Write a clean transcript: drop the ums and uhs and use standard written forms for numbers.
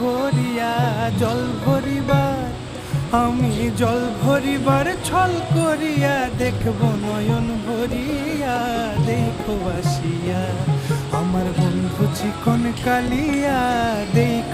ভরিয়া জল ভরিবার, আমি জল ভরিবার ছল করিয়া দেখব নয়ন ভরিয়া। দেখো আসিয়া আমার বন্ধু চিকন কালিয়া, দেখো